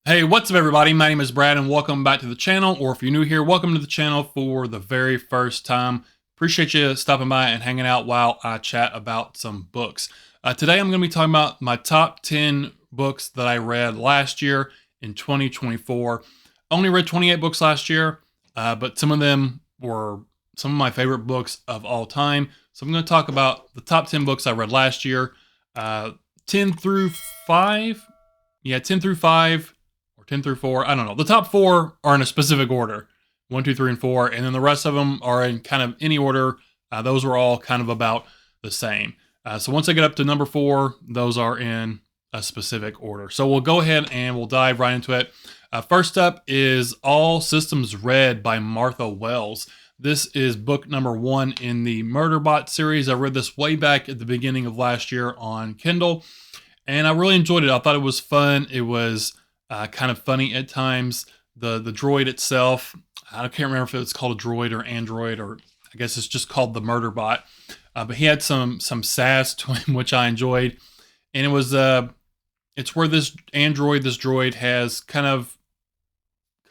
Hey, what's up everybody? My name is Brad and welcome back to the channel, or if you're new here, welcome to the channel for the very first time. Appreciate you stopping by and hanging out while I chat about some books. Today I'm going to be talking about my top 10 books that I read last year in 2024. I only read 28 books last year, but some of them were some of my favorite books of all time. So I'm going to talk about the top 10 books I read last year, 10 through 5. Yeah, 10 through 5. 10 through 4, I don't know. The top 4 are in a specific order, 1, 2, 3, and 4, and then the rest of them are in kind of any order. Those were all kind of about the same. So once I get up to number 4, those are in a specific order. So we'll go ahead and we'll dive right into it. First up is All Systems Red by Martha Wells. This is book number 1 in the Murderbot series. I read this way back at the beginning of last year on Kindle, and I really enjoyed it. I thought it was fun. It was kind of funny at times. The droid itself, I can't remember if it's called a droid or android, or I guess it's just called the Murderbot. But he had some sass to him, which I enjoyed. And it was it's where this droid has kind of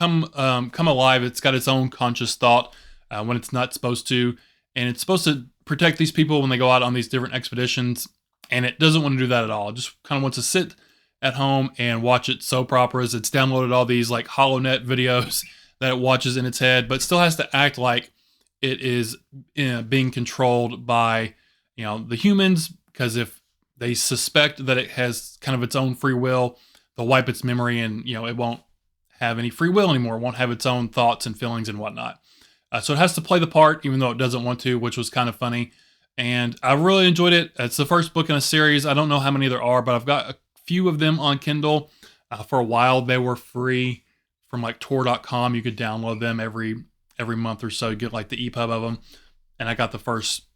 come alive. It's got its own conscious thought when it's not supposed to, and it's supposed to protect these people when they go out on these different expeditions. And it doesn't want to do that at all. It just kind of wants to sit at home and watch it soap operas. It's downloaded all these like HoloNet videos that it watches in its head, but still has to act like it is being controlled by, the humans, because if they suspect that it has kind of its own free will, they'll wipe its memory and, it won't have any free will anymore. It won't have its own thoughts and feelings and whatnot. So it has to play the part, even though it doesn't want to, which was kind of funny. And I really enjoyed it. It's the first book in a series. I don't know how many there are, but I've got a few of them on Kindle. For a while they were free from like Tor.com. You could download them every month or so. You get like the EPUB of them, and I got the first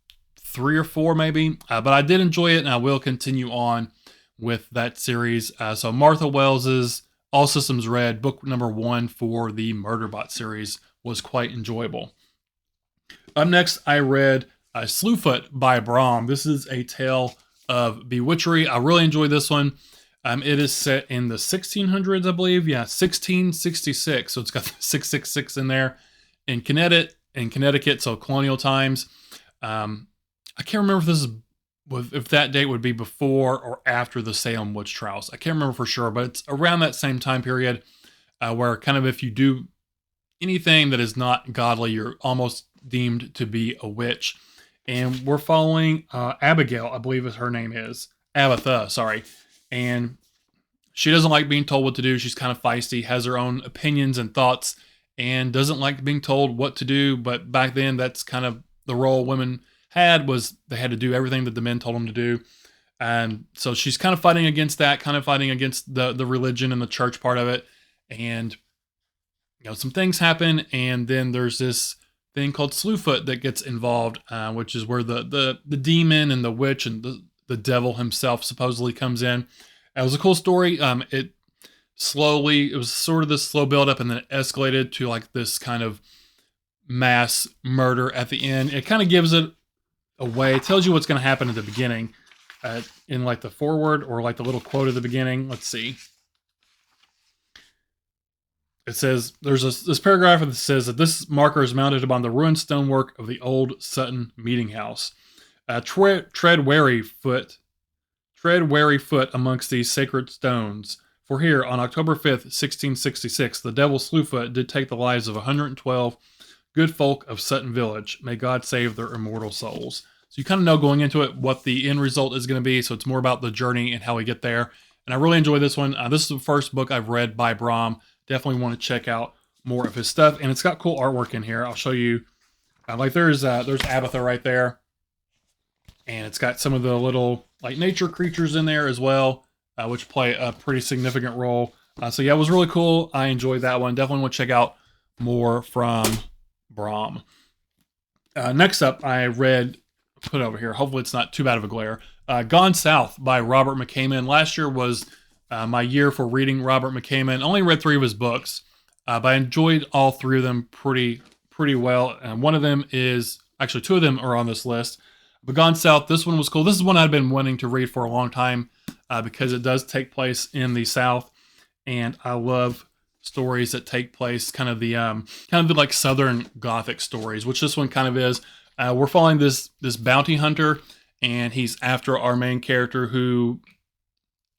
3 or 4 maybe, but I did enjoy it, and I will continue on with that series. So Martha Wells's All Systems Red, book number 1 for the Murderbot series, was quite enjoyable. Up next, I read Slewfoot by Brom. This is a tale of bewitchery. I really enjoyed this one. It is set in the 1600s, I believe. Yeah, 1666. So it's got the 666 in there. In Connecticut, so colonial times. I can't remember if that date would be before or after the Salem witch trials. I can't remember for sure, but it's around that same time period where kind of if you do anything that is not godly, you're almost deemed to be a witch. And we're following Abigail, I believe is her name is. Abatha, sorry. And she doesn't like being told what to do. She's kind of feisty, has her own opinions and thoughts, and doesn't like being told what to do. But back then, that's kind of the role women had, was they had to do everything that the men told them to do. And so she's kind of fighting against that, kind of fighting against the religion and the church part of it. And, some things happen, and then there's this thing called Slewfoot that gets involved, which is where the demon and the witch and the devil himself supposedly comes in. It was a cool story. It was sort of this slow build up, and then it escalated to like this kind of mass murder at the end. It kind of gives it away. It tells you what's going to happen at the beginning, in like the foreword or like the little quote at the beginning. Let's see. It says, there's this paragraph that says that this marker is mounted upon the ruined stonework of the old Sutton meeting house. Tread wary foot amongst these sacred stones. For here, on October 5th, 1666, the devil Slewfoot did take the lives of 112 good folk of Sutton Village. May God save their immortal souls. So you kind of know going into it what the end result is going to be. So it's more about the journey and how we get there. And I really enjoy this one. This is the first book I've read by Brom. Definitely want to check out more of his stuff. And it's got cool artwork in here. I'll show you. There's Abatha right there. And it's got some of the little like nature creatures in there as well, which play a pretty significant role. So yeah, it was really cool. I enjoyed that one. Definitely want to check out more from Brom. Next up, I read, put it over here. Hopefully it's not too bad of a glare. Gone South by Robert McCammon. Last year was my year for reading Robert McCammon. Only read 3 of his books, but I enjoyed all 3 of them pretty well. And one of them is, actually 2 of them are on this list. But Gone South, this one was cool. This is one I've been wanting to read for a long time because it does take place in the South. and I love stories that take place kind of the like Southern Gothic stories, which this one kind of is. We're following this bounty hunter, and he's after our main character who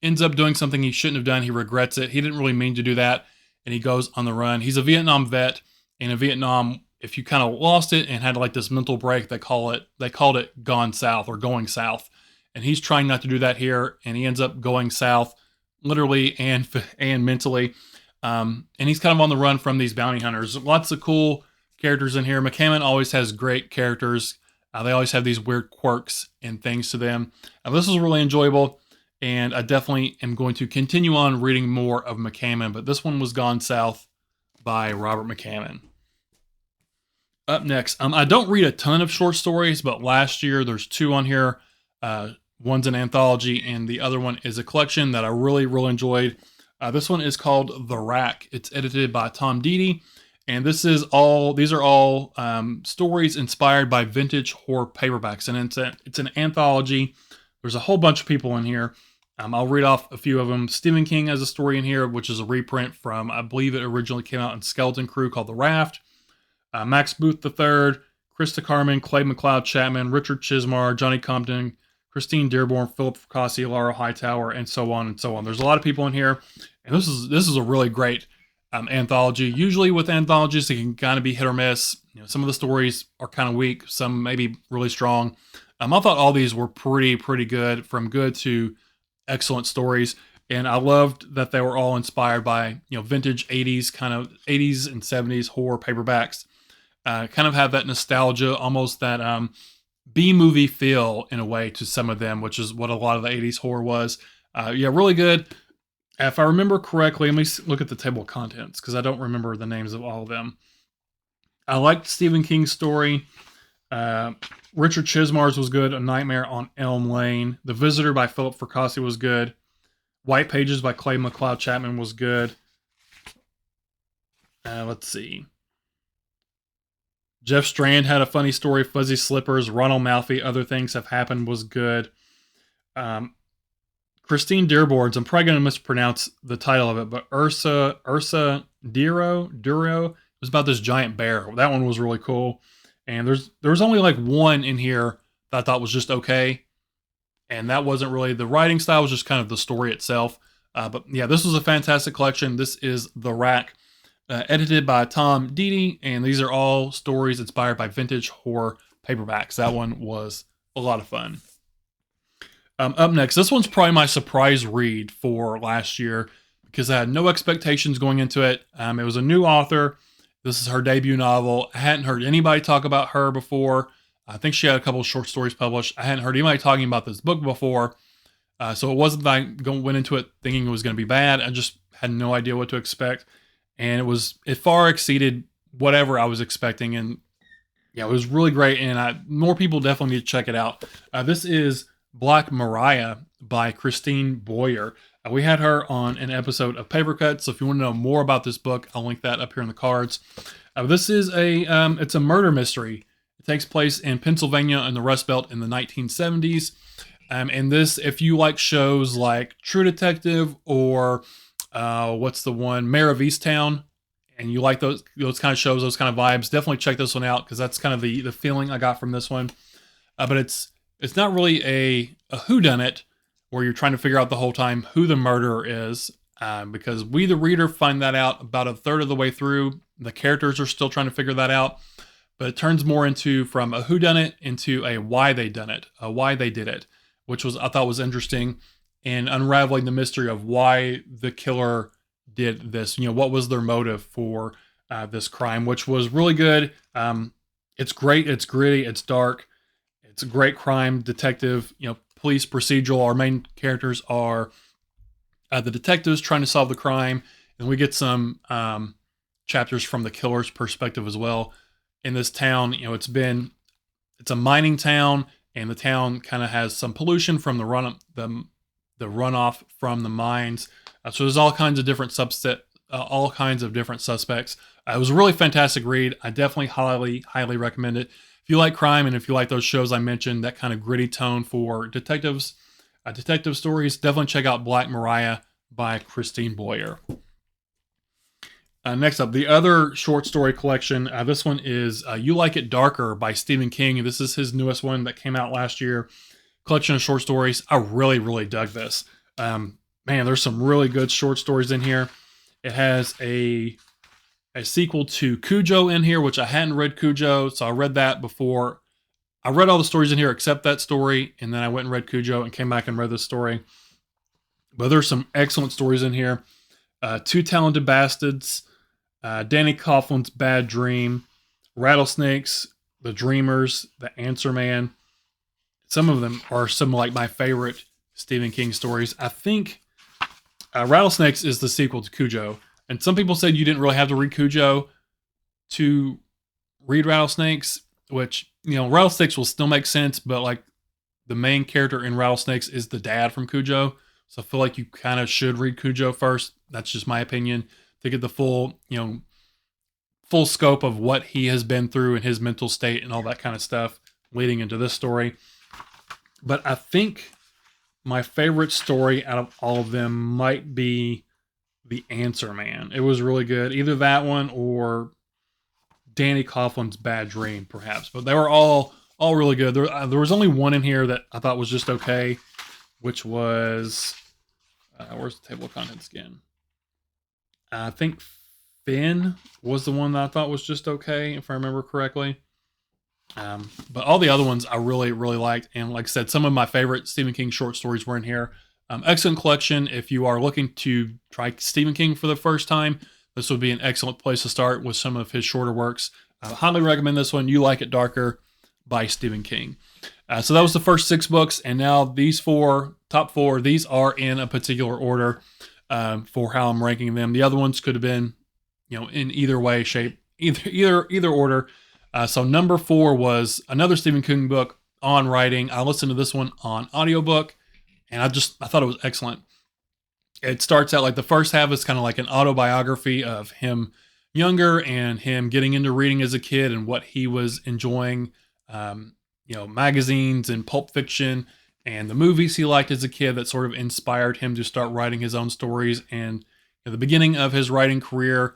ends up doing something he shouldn't have done. He regrets it. He didn't really mean to do that, and he goes on the run. He's a Vietnam vet, and in Vietnam, if you kind of lost it and had like this mental break, they called it gone south or going south. And he's trying not to do that here, and he ends up going south, literally and mentally. And he's kind of on the run from these bounty hunters. Lots of cool characters in here. McCammon always has great characters. They always have these weird quirks and things to them. This was really enjoyable, and I definitely am going to continue on reading more of McCammon, but this one was Gone South by Robert McCammon. Up next, I don't read a ton of short stories, but last year there's 2 on here. One's an anthology, and the other one is a collection that I really, really enjoyed. This one is called The Rack. It's edited by Tom Deedy, and these are all stories inspired by vintage horror paperbacks, and it's an anthology. There's a whole bunch of people in here. I'll read off a few of them. Stephen King has a story in here, which is a reprint from, I believe it originally came out in Skeleton Crew, called The Raft. Max Booth III, Krista Carmen, Clay McLeod Chapman, Richard Chismar, Johnny Compton, Christine Dearborn, Philip Fracassi, Laura Hightower, and so on and so on. There's a lot of people in here, and this is a really great anthology. Usually with anthologies, it can kind of be hit or miss. Some of the stories are kind of weak, some maybe really strong. I thought all these were pretty good, from good to excellent stories, and I loved that they were all inspired by vintage 80s and 70s horror paperbacks. Kind of have that nostalgia, almost that B-movie feel in a way to some of them, which is what a lot of the 80s horror was. Really good. If I remember correctly, let me look at the table of contents, because I don't remember the names of all of them. I liked Stephen King's story. Richard Chismar's was good. A Nightmare on Elm Lane. The Visitor by Philip Fracassi was good. White Pages by Clay McLeod Chapman was good. Let's see. Jeff Strand had a funny story. Fuzzy Slippers, Ronald Malfi, Other Things Have Happened was good. Christine Dearborn's, I'm probably going to mispronounce the title of it, but Ursa Duro was about this giant bear. That one was really cool. And there's only like one in here that I thought was just okay. And that wasn't really, the writing style was just kind of the story itself. But yeah, this was a fantastic collection. This is The Rack, edited by Tom Deedy, and these are all stories inspired by vintage horror paperbacks. That one was a lot of fun. Up next, this one's probably my surprise read for last year, because I had no expectations going into it. It was a new author. This is her debut novel. I hadn't heard anybody talk about her before. I think she had a couple of short stories published. I hadn't heard anybody talking about this book before. So it wasn't that I went into it thinking it was going to be bad. I just had no idea what to expect. And it far exceeded whatever I was expecting. And yeah, it was really great. And more people definitely need to check it out. This is Black Mariah by Christine Boyer. We had her on an episode of Paper Cut, so if you want to know more about this book, I'll link that up here in the cards. This is it's a murder mystery. It takes place in Pennsylvania and the Rust Belt in the 1970s. And this, if you like shows like True Detective or what's the one, Mayor of Easttown, and you like those kind of shows, those kind of vibes, definitely check this one out, because that's kind of the feeling I got from this one. But it's not really a whodunit, where you're trying to figure out the whole time who the murderer is, because we, the reader, find that out about a third of the way through. The characters are still trying to figure that out, but it turns more from a whodunit into a why they done it, a why they did it, which I thought was interesting, in unraveling the mystery of why the killer did this. What was their motive for this crime, which was really good. It's great. It's gritty. It's dark. It's a great crime detective, police procedural. Our main characters are the detectives trying to solve the crime, and we get some chapters from the killer's perspective as well. In this town, it's a mining town, and the town kind of has some pollution from the runoff from the mines. So there's all kinds of different suspects. It was a really fantastic read. I definitely highly recommend it. If you like crime, and if you like those shows I mentioned, that kind of gritty tone for detective stories, definitely check out Black Mariah by Christine Boyer. Next up, the other short story collection. This one is You Like It Darker by Stephen King. This is his newest one that came out last year. Collection of short stories. I really, really dug this. Man, there's some really good short stories in here. It has a sequel to Cujo in here, which I hadn't read Cujo, so I read that before. I read all the stories in here except that story, and then I went and read Cujo and came back and read this story. But there's some excellent stories in here. Two Talented Bastards, Danny Coughlin's Bad Dream, Rattlesnakes, The Dreamers, The Answer Man. Some of them are some like my favorite Stephen King stories. I think Rattlesnakes is the sequel to Cujo. And some people said you didn't really have to read Cujo to read Rattlesnakes, which, Rattlesnakes will still make sense, but like the main character in Rattlesnakes is the dad from Cujo. So I feel like you kind of should read Cujo first. That's just my opinion, to get the full scope of what he has been through and his mental state and all that kind of stuff leading into this story. But I think my favorite story out of all of them might be The Answer Man. It was really good. Either that one or Danny Coughlin's Bad Dream, perhaps. But they were all really good. There was only one in here that I thought was just okay, which was... where's the table of contents again? I think Finn was the one that I thought was just okay, if I remember correctly. But all the other ones I really, really liked. And like I said, some of my favorite Stephen King short stories were in here. Excellent collection. If you are looking to try Stephen King for the first time, this would be an excellent place to start with some of his shorter works. I highly recommend this one, You Like It Darker by Stephen King. So that was the first 6 books. And now these top four, these are in a particular order for how I'm ranking them. The other ones could have been, in either way, shape, either order. So number 4 was another Stephen King book on writing. I listened to this one on audiobook, and I thought it was excellent. It starts out like the first half is kind of like an autobiography of him younger and him getting into reading as a kid and what he was enjoying, magazines and pulp fiction and the movies he liked as a kid that sort of inspired him to start writing his own stories. And at the beginning of his writing career,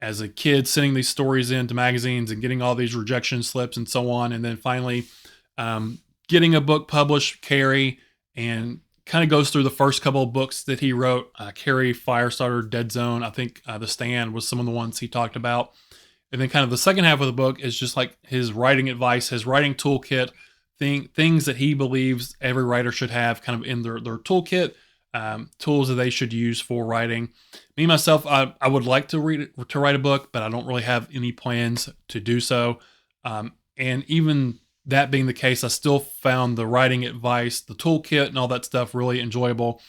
as a kid, sending these stories into magazines and getting all these rejection slips and so on. And then finally getting a book published, Carrie, and kind of goes through the first couple of books that he wrote, Carrie, Firestarter, Dead Zone. I think The Stand was some of the ones he talked about. And then kind of the second half of the book is just like his writing advice, his writing toolkit, things that he believes every writer should have kind of in their toolkit, tools that they should use for writing. Me, myself, I would like to write a book, but I don't really have any plans to do so. And even that being the case, I still found the writing advice, the toolkit and all that stuff really enjoyable.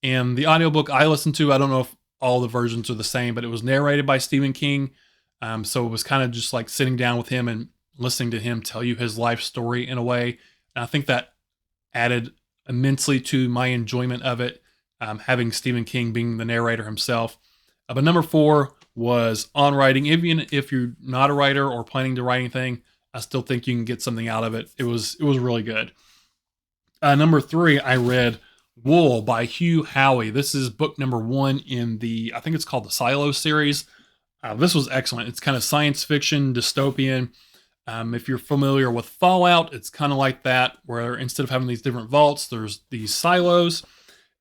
And the audiobook I listened to, I don't know if all the versions are the same, but it was narrated by Stephen King. So it was kind of just like sitting down with him and listening to him tell you his life story in a way. And I think that added immensely to my enjoyment of it, having Stephen King being the narrator himself. But number 4 was on writing. Even if you're not a writer or planning to write anything, I still think you can get something out of it. It was really good. Number 3, I read Wool by Hugh Howey. This is book number 1 in I think it's called the Silo series. This was excellent. It's kind of science fiction, dystopian. If you're familiar with Fallout, it's kind of like that, where instead of having these different vaults, there's these silos,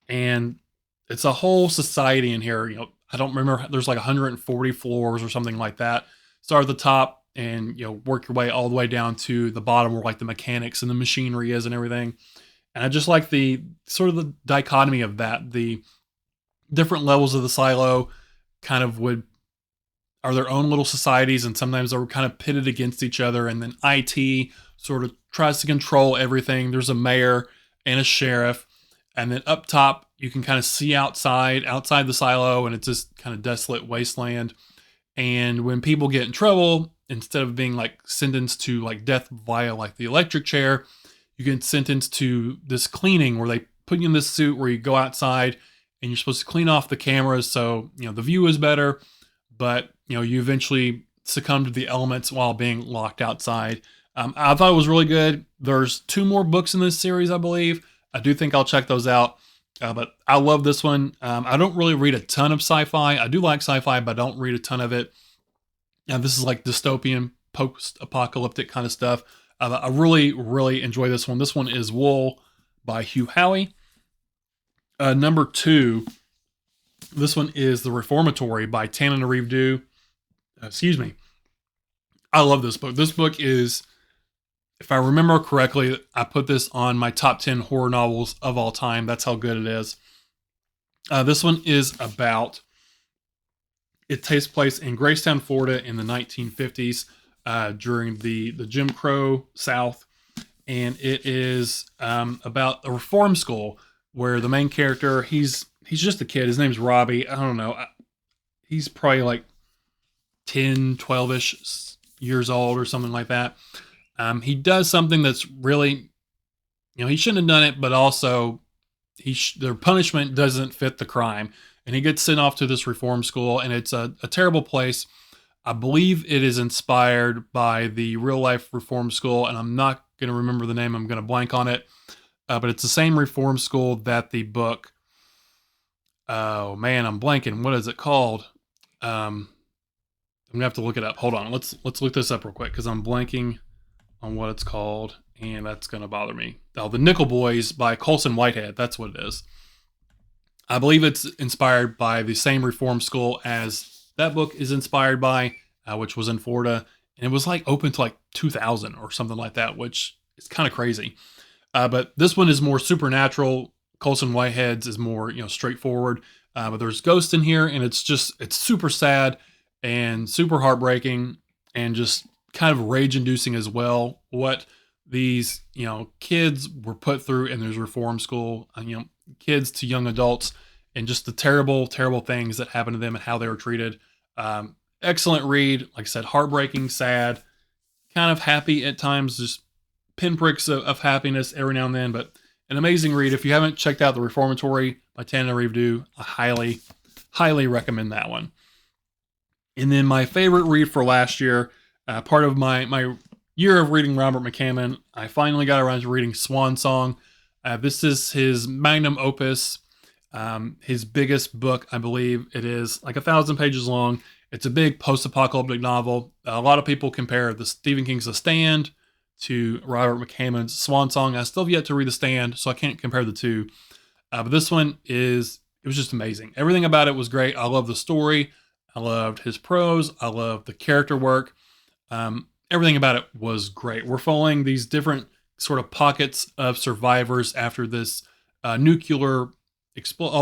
and it's a whole society in here. I don't remember, there's like 140 floors or something like that. Start at the top and, work your way all the way down to the bottom where like the mechanics and the machinery is and everything. And I just like the sort of the dichotomy of that. The different levels of the silo kind of are their own little societies, and sometimes they're kind of pitted against each other. And then IT sort of tries to control everything. There's a mayor and a sheriff. And then up top, you can kind of see outside the silo, and it's just kind of desolate wasteland. And when people get in trouble, instead of being like sentenced to like death via like the electric chair, you get sentenced to this cleaning where they put you in this suit where you go outside and you're supposed to clean off the cameras so, the view is better, but, you eventually succumb to the elements while being locked outside. I thought it was really good. There's 2 more books in this series, I believe. I do think I'll check those out. But I love this one. I don't really read a ton of sci-fi. I do like sci-fi, but I don't read a ton of it. This is like dystopian, post-apocalyptic kind of stuff. I really, really enjoy this one. This one is Wool by Hugh Howey. Number 2, this one is The Reformatory by Tananarive Due. Excuse me. I love this book. This book is, if I remember correctly, I put this on my top 10 horror novels of all time. That's how good it is. This one is about, it takes place in Gracetown, Florida in the 1950s during the Jim Crow South. And it is about a reform school where the main character, he's just a kid. His name's Robbie. I don't know. He's probably like 10, 12-ish years old or something like that. He does something that's really, he shouldn't have done it, but also their punishment doesn't fit the crime. And he gets sent off to this reform school, and it's a terrible place. I believe it is inspired by the real-life reform school, and I'm not going to remember the name. I'm going to blank on it. But it's the same reform school that the book, oh man, I'm blanking. What is it called? I'm going to have to look it up. Hold on. Let's look this up real quick because I'm blanking on what it's called, and that's going to bother me. Oh, The Nickel Boys by Colson Whitehead. That's what it is. I believe it's inspired by the same reform school as that book is inspired by, which was in Florida. And it was like open to like 2000 or something like that, which is kind of crazy. But this one is more supernatural. Colson Whitehead's is more, straightforward. But there's ghosts in here, and it's super sad and super heartbreaking and just kind of rage-inducing as well. What these, kids were put through in this reform school, kids to young adults, and just the terrible, terrible things that happened to them and how they were treated. Excellent read. Like I said, heartbreaking, sad, kind of happy at times, just pinpricks of happiness every now and then, but an amazing read. If you haven't checked out The Reformatory by Tananarive Due, I highly, highly recommend that one. And then my favorite read for last year, part of my year of reading Robert McCammon, I finally got around to reading Swan Song. This is his magnum opus, his biggest book, I believe. It is like 1,000 pages long. It's a big post-apocalyptic novel. A lot of people compare the Stephen King's The Stand to Robert McCammon's Swan Song. I still have yet to read The Stand, so I can't compare the two. But this one it was just amazing. Everything about it was great. I love the story. I loved his prose. I loved the character work. Everything about it was great. We're following these different sort of pockets of survivors after this all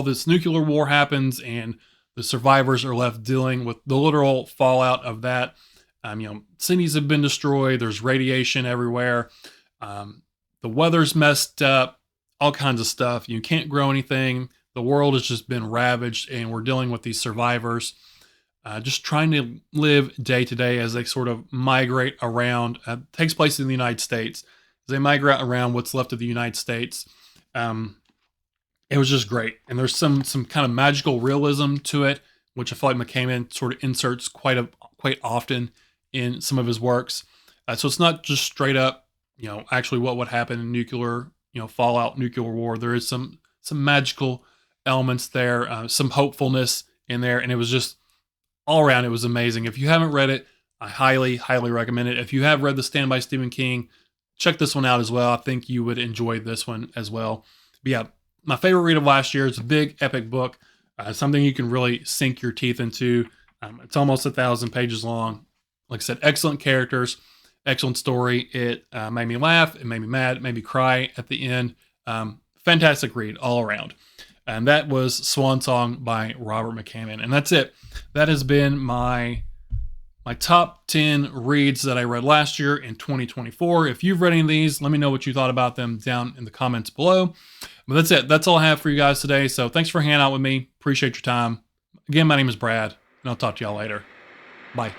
this nuclear war happens, and the survivors are left dealing with the literal fallout of that. Cities have been destroyed. There's radiation everywhere. The weather's messed up. All kinds of stuff. You can't grow anything. The world has just been ravaged, and we're dealing with these survivors, just trying to live day to day as they sort of migrate around. It takes place in the United States. As they migrate around what's left of the United States. It was just great. And there's some kind of magical realism to it, which I feel like McCammon sort of inserts quite often in some of his works. So it's not just straight up, actually what would happen in nuclear, fallout, nuclear war. There is some magical elements there, some hopefulness in there. And it was just all around, it was amazing. If you haven't read it, I highly, highly recommend it. If you have read The Stand by Stephen King, check this one out as well. I think you would enjoy this one as well. But yeah, my favorite read of last year. It's a big, epic book. Something you can really sink your teeth into. It's almost 1,000 pages long. Like I said, excellent characters, excellent story. It made me laugh. It made me mad. It made me cry at the end. Fantastic read all around. And that was Swan Song by Robert McCammon. And that's it. That has been my top 10 reads that I read last year in 2024. If you've read any of these, let me know what you thought about them down in the comments below. But that's it. That's all I have for you guys today. So thanks for hanging out with me. Appreciate your time. Again, my name is Brad, and I'll talk to y'all later. Bye.